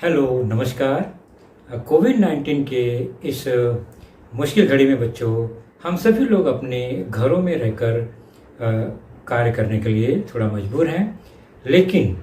Hello, नमस्कार। कोविड-19 के इस मुश्किल घड़ी में बच्चों, हम सभी लोग अपने घरों में रहकर कार्य करने के लिए थोड़ा मजबूर हैं। लेकिन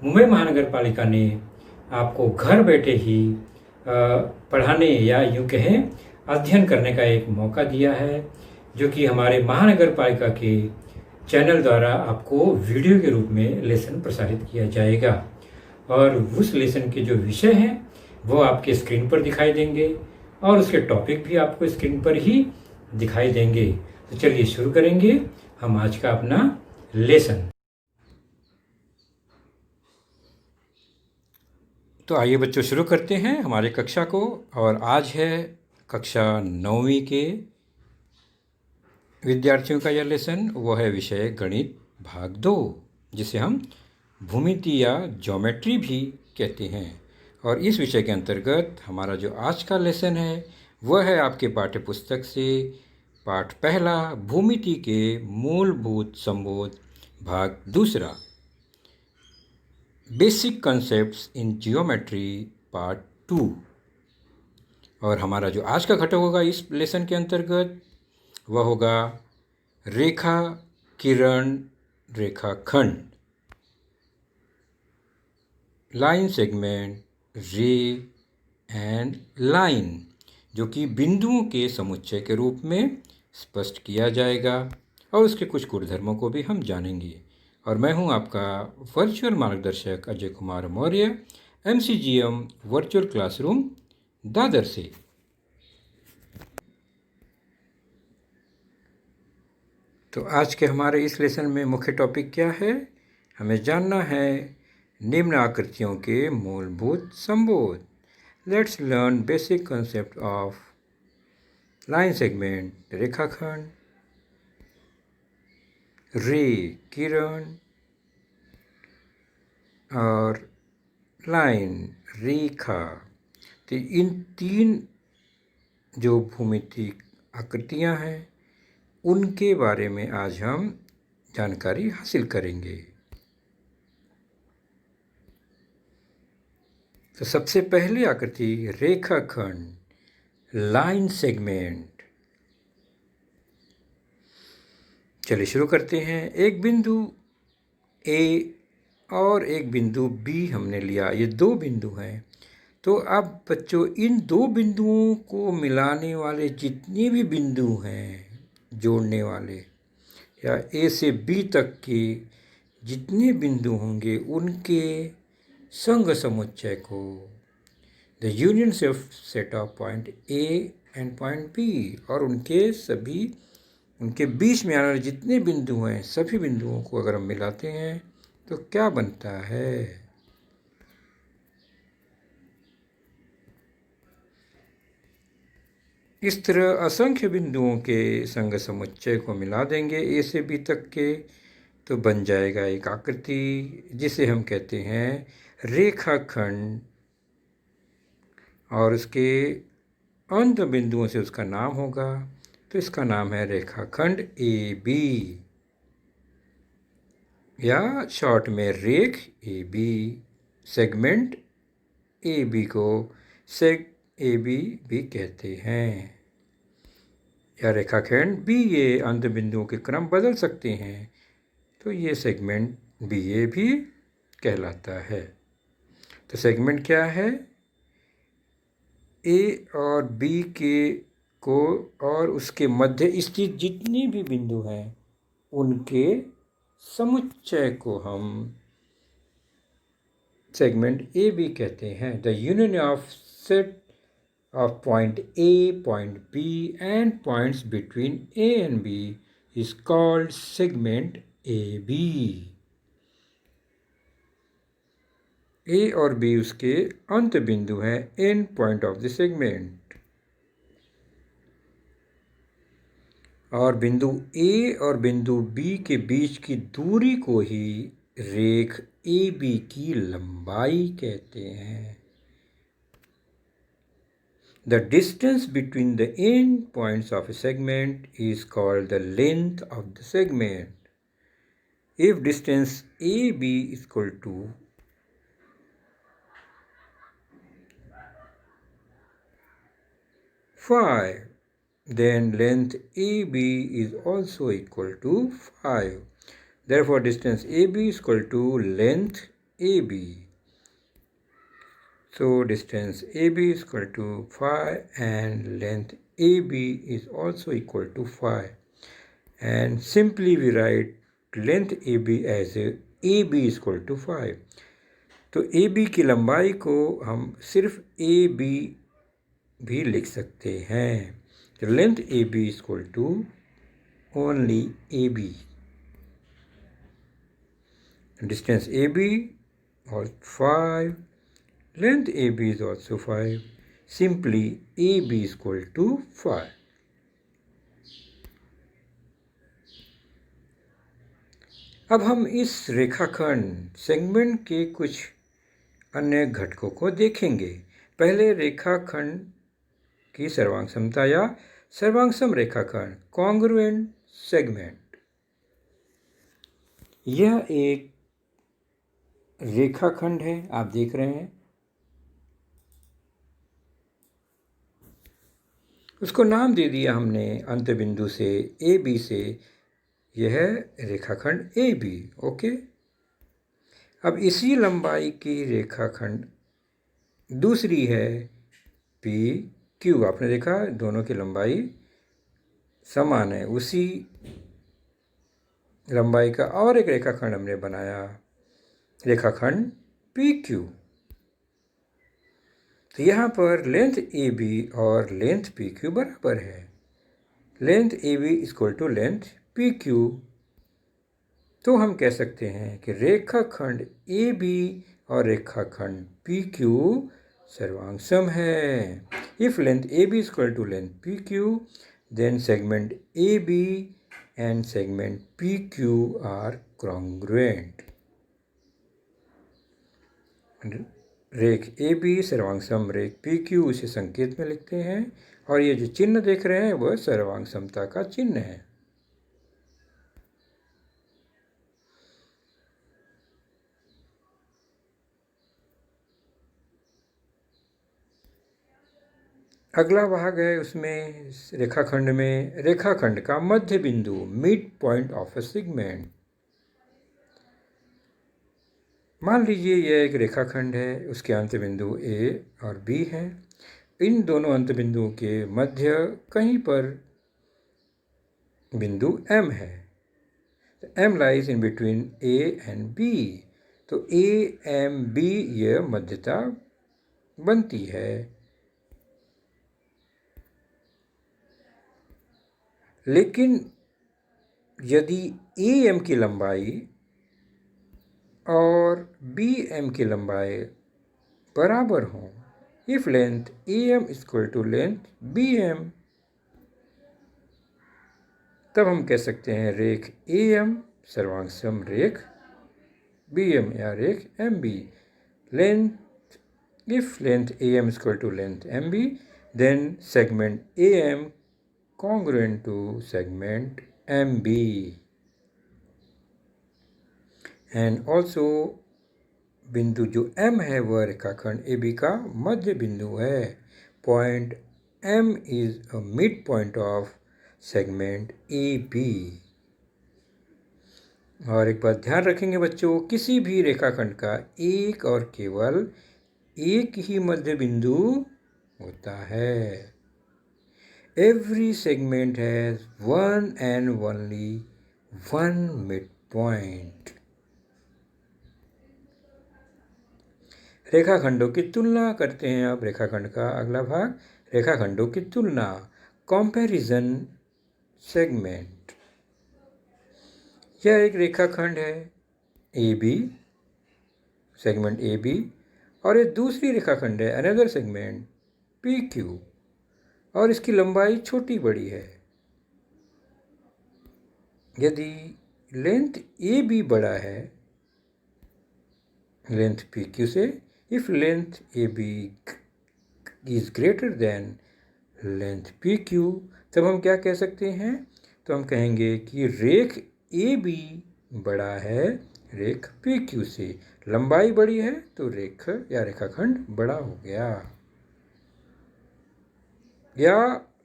मुंबई महानगर पालिका ने आपको घर बैठे ही पढ़ाने या यूँ कहें अध्ययन करने का एक मौका दिया है, जो कि हमारे महानगर पालिका के चैनल द्वारा आपको वीडियो के रूप में लेसन प्रसारित किया जाएगा। और उस लेसन के जो विषय हैं वो आपके स्क्रीन पर दिखाई देंगे और उसके टॉपिक भी आपको स्क्रीन पर ही दिखाई देंगे। तो चलिए शुरू करेंगे हम आज का अपना लेसन। तो आइए बच्चों, शुरू करते हैं हमारे कक्षा को। और आज है कक्षा 9वीं के विद्यार्थियों का यह लेसन। वो है विषय गणित भाग 2, जिसे हम भूमिति या ज्योमेट्री भी कहते हैं। और इस विषय के अंतर्गत हमारा जो आज का लेसन है वह है आपके पाठ्य पुस्तक से पाठ पहला, भूमिति के मूलभूत संबोध, भाग दूसरा, बेसिक कॉन्सेप्ट्स इन जियोमेट्री, पार्ट 2। और हमारा जो आज का घटक होगा इस लेसन के अंतर्गत वह होगा रेखा, किरण, रेखाखंड, लाइन सेगमेंट, रे एंड लाइन, जो कि बिंदुओं के समुच्चय के रूप में स्पष्ट किया जाएगा। और उसके कुछ गुणधर्मों को भी हम जानेंगे। और मैं हूं आपका वर्चुअल मार्गदर्शक Ajay Kumar Maurya, MCGM virtual classroom Dadar से। तो आज के हमारे इस लेसन में मुख्य टॉपिक क्या है? हमें जानना है निम्न आकृतियों के मूलभूत संबोध। Let's learn basic concept of line segment, रेखाखंड, रे, किरण, और लाइन, रेखा। तो इन तीन जो भूमितिक आकृतियां हैं उनके बारे में आज हम जानकारी हासिल करेंगे। तो सबसे पहली आकृति रेखाखंड, लाइन सेगमेंट। चलिए शुरू करते हैं। एक बिंदु A और एक बिंदु B हमने लिया। ये दो बिंदु हैं। तो अब बच्चों, इन दो बिंदुओं को मिलाने वाले जितने भी बिंदु हैं, जोड़ने वाले, या A से B तक के जितने बिंदु होंगे उनके संघ समुच्चय को, the union set of point A and point B, और उनके बीच में आने वाले जितने बिंदु हैं सभी बिंदुओं को अगर हम मिलाते हैं तो क्या बनता है? इस तरह असंख्य बिंदुओं के संघ समुच्चय को मिला देंगे A से B तक के, तो बन जाएगा एक आकृति जिसे हम कहते हैं रेखाखंड। और उसके अंत बिंदुओं से उसका नाम होगा, तो इसका नाम है रेखाखंड AB, या शॉर्ट में रेख AB। सेगमेंट AB को सेग AB भी कहते हैं, या रेखाखंड B। ये अंत बिंदुओं के क्रम बदल सकते हैं, तो ये सेगमेंट BA भी कहलाता है। तो सेगमेंट क्या है? A और B को और उसके मध्य स्थित जितने भी बिंदु हैं उनके समुच्चय को हम सेगमेंट AB कहते हैं। The union of set of point A, point B and points between A and B is called segment AB. A और B उसके अंत बिंदु हैं, end point of the segment। और बिंदु A और बिंदु B के बीच की दूरी को ही रेख AB की लंबाई कहते हैं। The distance between the end points of a segment is called the length of the segment. If distance AB is equal to 5. Then length AB is also equal to 5. Therefore distance AB is equal to length AB. So distance AB is equal to 5 and length AB is also equal to 5. And simply we write length AB as AB is equal to 5. तो AB की लंबाई को हम सिर्फ AB भी लिख सकते हैं. तो length AB is equal to only AB. Distance AB was 5. Length AB is also 5. Simply AB is equal to 5. अब हम इस रेखाखंड सेगमेंट के कुछ अन्य घटकों को देखेंगे. पहले रेखाखंड की सर्वांग समता या सर्वांगसम रेखाखंड कॉन्ग्रुएंट सेगमेंट. यह एक रेखाखंड है, आप देख रहे हैं. उसको नाम दे दिया हमने अंत बिंदु से ए बी से. यह रेखाखंड ए बी. ओके. अब इसी लंबाई की रेखाखंड दूसरी है पी क्यू. आपने देखा दोनों की लंबाई समान है. उसी लंबाई का और एक रेखाखंड हमने बनाया, रेखाखंड पी क्यू. तो यहाँ पर लेंथ ए बी और लेंथ पी क्यू बराबर है. Length A B equal to length P Q. तो हम कह सकते हैं कि रेखाखंड ए बी और रेखाखंड पी क्यू सर्वांगसम है. If length A B equal to length P Q, then segment AB and segment PQ are congruent. रेख AB सर्वांगसम रेख PQ उसे संकेत में लिखते हैं, और ये जो चिन्ह देख रहे हैं वह सर्वांगसमता का चिन्ह है. अगला भाग है, उसमें रेखाखंड में रेखाखंड का मध्य बिंदु, mid point of a segment. मान लीजिए यह एक रेखाखंड है, उसके अंत बिंदु ए और बी हैं. इन दोनों अंत बिंदुओं के मध्य कहीं पर बिंदु M है. M lies in between A and B. तो ए एम बी यह मध्यता बनती है. लेकिन यदि ए एम की लंबाई और बी एम की लंबाई बराबर हों, if length A M equal to length B M, तब हम कह सकते हैं रेख ए एम सर्वांगसम रेख बी एम या रेख M B. Length if length A M equal to length M B, then segment A M congruent to segment MB. and also बिंदु जो M है वह रेखाखंड AB का मध्य बिंदु है. Point M is a midpoint of segment AB. और एक बात ध्यान रखेंगे बच्चों, किसी भी रेखाखंड का एक और केवल एक ही मध्य बिंदु होता है. Every segment has one and only one midpoint. रेखाखंडों की तुलना करते हैं. अब रेखाखंड का अगला भाग, रेखाखंडों की तुलना, कंपैरिजन सेगमेंट. यह एक रेखाखंड है A B, segment A B, और ये दूसरी रेखाखंड है अनदर सेगमेंट पी क्यू, और इसकी लंबाई छोटी बड़ी है. यदि लेंथ ए बी बड़ा है लेंथ पी क्यू से, if length A B is greater than length P Q, तब हम क्या कह सकते हैं? तो हम कहेंगे कि रेख ए बी बड़ा है रेख पी क्यू से. लंबाई बड़ी है तो रेख या रेखाखंड बड़ा हो गया. या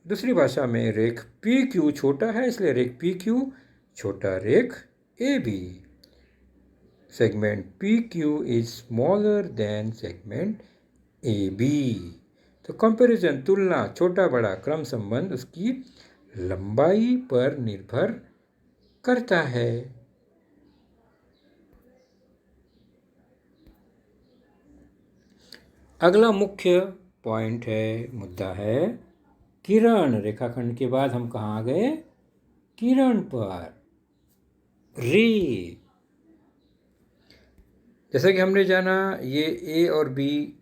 दूसरी भाषा में रेख पी क्यू छोटा है, इसलिए रेख पी क्यू छोटा रेख A B. Segment P Q is smaller than segment A B. तो कंपैरिजन, तुलना, छोटा बड़ा क्रम संबंध उसकी लंबाई पर निर्भर करता है। अगला मुख्य पॉइंट है, मुद्दा है किरण। रेखाखंड के बाद हम कहाँ आ गए? किरण पर, रे। जैसा कि हमने जाना, ये ए और बी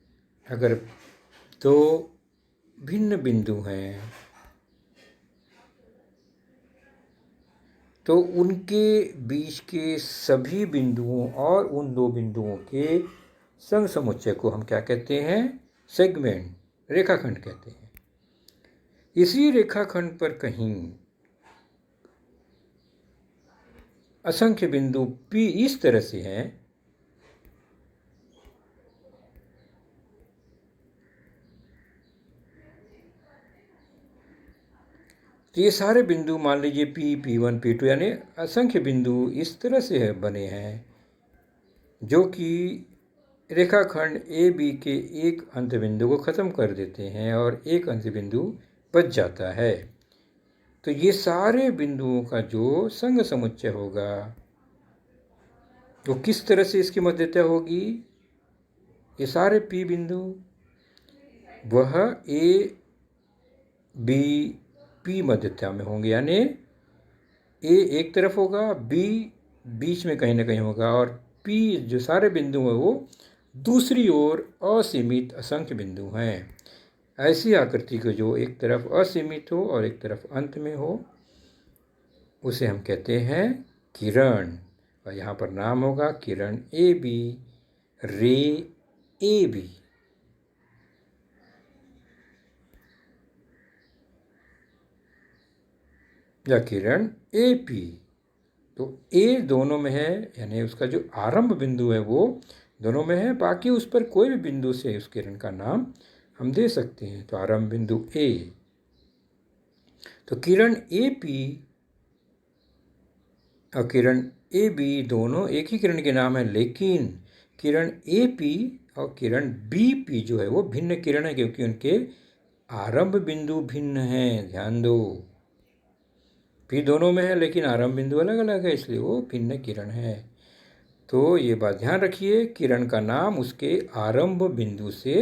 अगर दो भिन्न बिंदु हैं तो उनके बीच के सभी बिंदुओं और उन दो बिंदुओं के संग समुच्चय को हम क्या कहते हैं? सेगमेंट, रेखाखंड कहते हैं। इसी रेखाखंड पर कहीं असंख्य बिंदु P इस तरह से हैं तो ये सारे बिंदु मान लीजिए P, P1, P2 यानी असंख्य बिंदु इस तरह से बने हैं जो कि रेखाखंड ए बी के एक अंत बिंदु को ख़त्म कर देते हैं और एक अंत बिंदु बच जाता है। तो ये सारे बिंदुओं का जो संग समुच्चय होगा वो किस तरह से इसकी मध्यता होगी? ये सारे P बिंदु वह ए बी P मध्यता में होंगे, यानी ए एक तरफ होगा, B बीच में कहीं ना कहीं होगा और P जो सारे बिंदु हैं वो दूसरी ओर असीमित असंख्य बिंदु हैं। ऐसी आकृति को जो एक तरफ असीमित हो और एक तरफ अंत में हो उसे हम कहते हैं किरण। और यहाँ पर नाम होगा किरण ए बी, रे ए बी। या किरण ए पी। तो ए दोनों में है, यानी उसका जो आरंभ बिंदु है वो दोनों में है, बाकी उस पर कोई भी बिंदु से उस किरण का नाम हम दे सकते हैं। तो आरंभ बिंदु ए। तो किरण ए पी और किरण ए बी दोनों एक ही किरण के नाम है, लेकिन किरण ए पी और किरण बी पी जो है वो भिन्न किरण है, क्योंकि उनके आरंभ बिंदु भिन्न हैं। ध्यान दो, पी दोनों में है लेकिन आरंभ बिंदु अलग अलग है, इसलिए वो भिन्न किरण है। तो ये बात ध्यान रखिए, किरण का नाम उसके आरंभ बिंदु से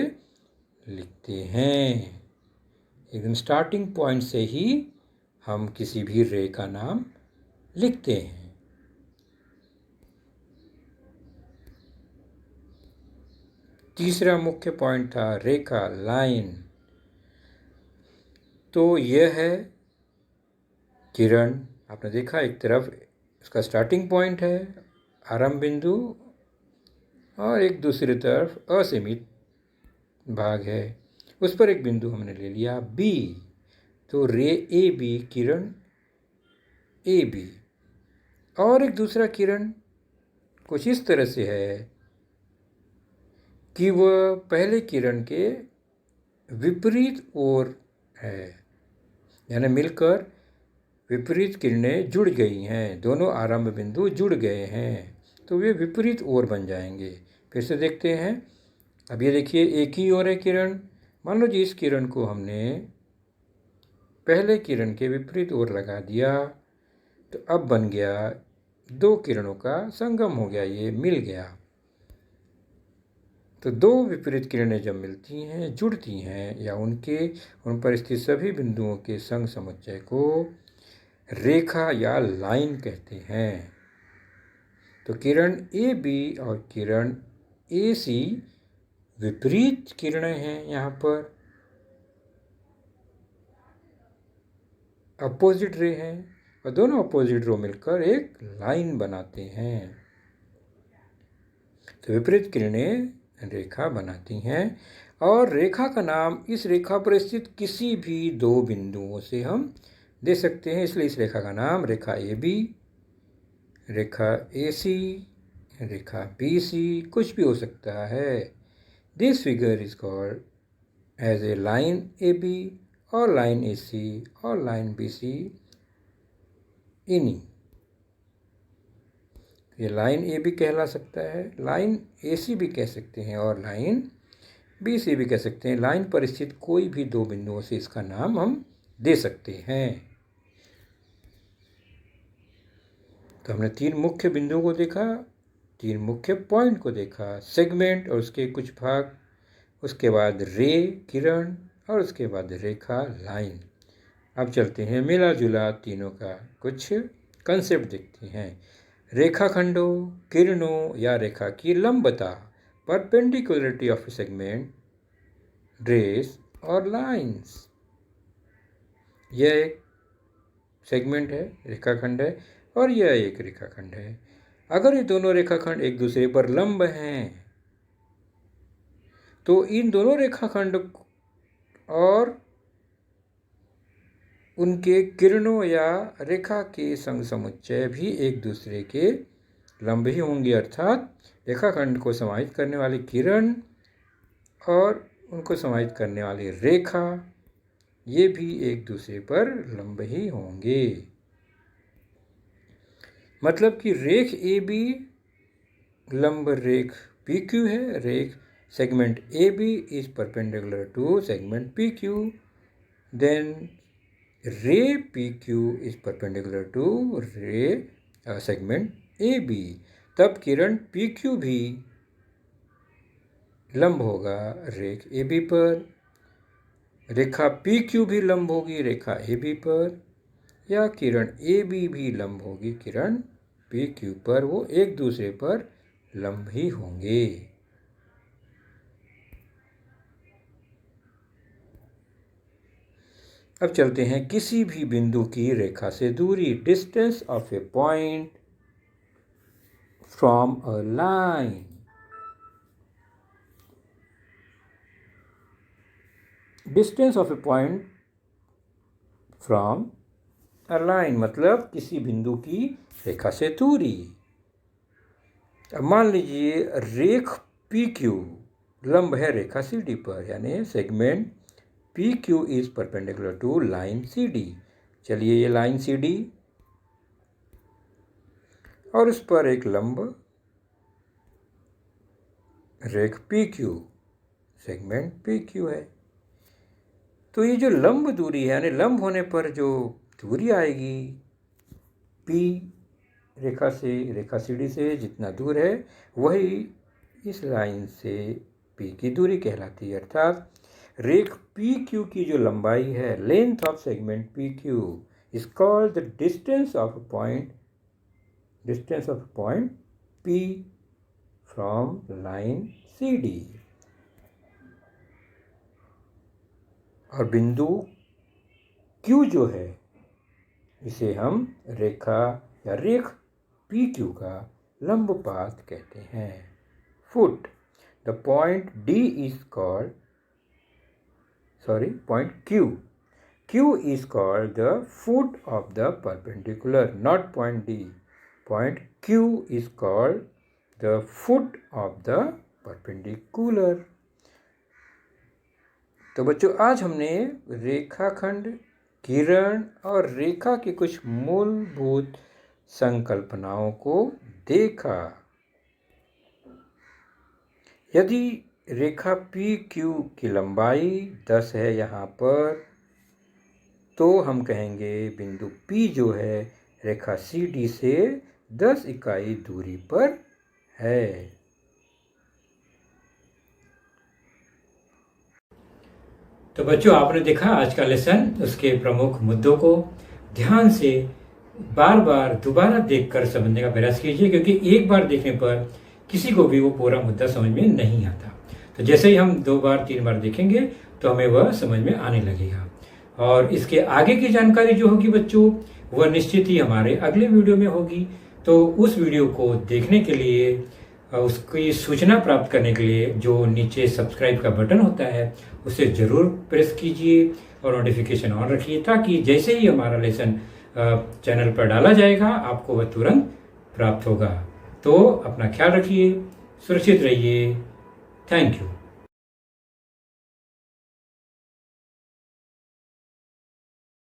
लिखते हैं। एकदम स्टार्टिंग पॉइंट से ही हम किसी भी रे का नाम लिखते हैं। तीसरा मुख्य पॉइंट था रेखा, लाइन। तो यह है किरण। आपने देखा एक तरफ उसका स्टार्टिंग पॉइंट है, आरंभ बिंदु, और एक दूसरी तरफ असीमित भाग है, उस पर एक बिंदु हमने ले लिया बी। तो रे A B, Kiran A B. और एक दूसरा किरण कुछ इस तरह से है कि वह पहले किरण के विपरीत ओर है, यानी मिलकर विपरीत किरणें जुड़ गई हैं, दोनों आरंभ बिंदु जुड़ गए हैं तो वे विपरीत ओर बन जाएंगे। फिर से देखते हैं। अब ये देखिए एक ही ओर है किरण। मान लो जी इस किरण को हमने पहले किरण के विपरीत ओर लगा दिया तो अब बन गया दो किरणों का संगम हो गया, ये मिल गया। तो दो विपरीत किरणें जब मिलती हैं, जुड़ती हैं, या उन पर स्थित सभी बिंदुओं के संग समुच्चय को रेखा या लाइन कहते हैं। तो किरण ए बी और किरण ए सी विपरीत किरणें हैं, यहाँ पर अपोजिट रे हैं और दोनों अपोजिट रो मिलकर एक लाइन बनाते हैं। तो विपरीत किरणें रेखा बनाती हैं और रेखा का नाम इस रेखा पर स्थित किसी भी दो बिंदुओं से हम दे सकते हैं, इसलिए इस रेखा का नाम रेखा A B, Rekha A C, Rekha B C कुछ भी हो सकता है। This figure is called as a line A B और लाइन AC और लाइन BC इन्हीं। ये लाइन A भी कहला सकता है, लाइन AC भी कह सकते हैं और लाइन BC भी कह सकते हैं। लाइन पर स्थित कोई भी दो बिंदुओं से इसका नाम हम दे सकते हैं। तो हमने तीन मुख्य बिंदुओं को देखा, तीन मुख्य पॉइंट को देखा, सेगमेंट और उसके कुछ भाग, उसके बाद रे किरण और उसके बाद रेखा लाइन। अब चलते हैं मिला जुला तीनों का कुछ कंसेप्ट देखते हैं। रेखाखंडों, किरणों या रेखा की लंबता, परपेंडिकुलरिटी ऑफ सेगमेंट, रेस और लाइंस। यह एक सेगमेंट है, रेखाखंड है, और यह एक रेखाखंड है। अगर ये दोनों रेखाखंड एक दूसरे पर लंब हैं तो इन दोनों रेखाखंड और उनके किरणों या रेखा के संग समुच्चय भी एक दूसरे के लंब ही होंगे, अर्थात रेखाखंड को समाहित करने वाली किरण और उनको समाहित करने वाली रेखा ये भी एक दूसरे पर लंब ही होंगे। मतलब कि रेख AB लंब रेख PQ है, रेख segment AB is perpendicular to segment PQ, then ray PQ is perpendicular to ray segment AB। तब किरण PQ भी लंब होगा रेख AB पर, रेखा PQ भी लंब होगी रेखा AB पर, या किरण AB भी लंब होगी किरण PQ पर। वो एक दूसरे पर लंब ही होंगे। अब चलते हैं किसी भी बिंदु की रेखा से दूरी, distance of A point from a line. Distance of A point from a line मतलब किसी बिंदु की रेखा से दूरी। अब मान लीजिए रेख PQ लंब है रेखा CD पर, यानी segment PQ is perpendicular to line CD। चलिए ये लाइन CD और उस पर एक लंब रेख PQ, सेगमेंट PQ है। तो ये जो लंब दूरी है, यानी लंब होने पर जो दूरी आएगी P रेखा CD से जितना दूर है वही इस लाइन से P की दूरी कहलाती है। अर्थात रेख PQ की जो लंबाई है, length of segment PQ is called the distance of point P from line CD। और बिंदु Q जो है इसे हम रेखा या रेख PQ का लंबपात कहते हैं, foot. The point D is called point Q is called the foot of the perpendicular, not point D. Point Q is called the foot of the perpendicular। तो बच्चों आज हमने रेखाखंड, किरण और रेखा की कुछ मूलभूत संकल्पनाओं को देखा। यदि रेखा PQ की लंबाई 10 है यहाँ पर, तो हम कहेंगे बिंदु P जो है रेखा CD से 10 इकाई दूरी पर है। तो बच्चों आपने देखा आज का लेसन, उसके प्रमुख मुद्दों को ध्यान से बार बार दोबारा देखकर समझने का प्रयास कीजिए, क्योंकि एक बार देखने पर किसी को भी वो पूरा मुद्दा समझ में नहीं आता। तो जैसे ही हम 2 बार 3 बार देखेंगे तो हमें वह समझ में आने लगेगा। और इसके आगे की जानकारी जो होगी बच्चों वह निश्चित ही हमारे अगले वीडियो में होगी। तो उस वीडियो को देखने के लिए, उसकी सूचना प्राप्त करने के लिए जो नीचे सब्सक्राइब का बटन होता है उसे ज़रूर प्रेस कीजिए और नोटिफिकेशन ऑन रखिए, ताकि जैसे ही हमारा लेसन चैनल पर डाला जाएगा आपको वह तुरंत प्राप्त होगा। तो अपना ख्याल रखिए, सुरक्षित रहिए। Thank you.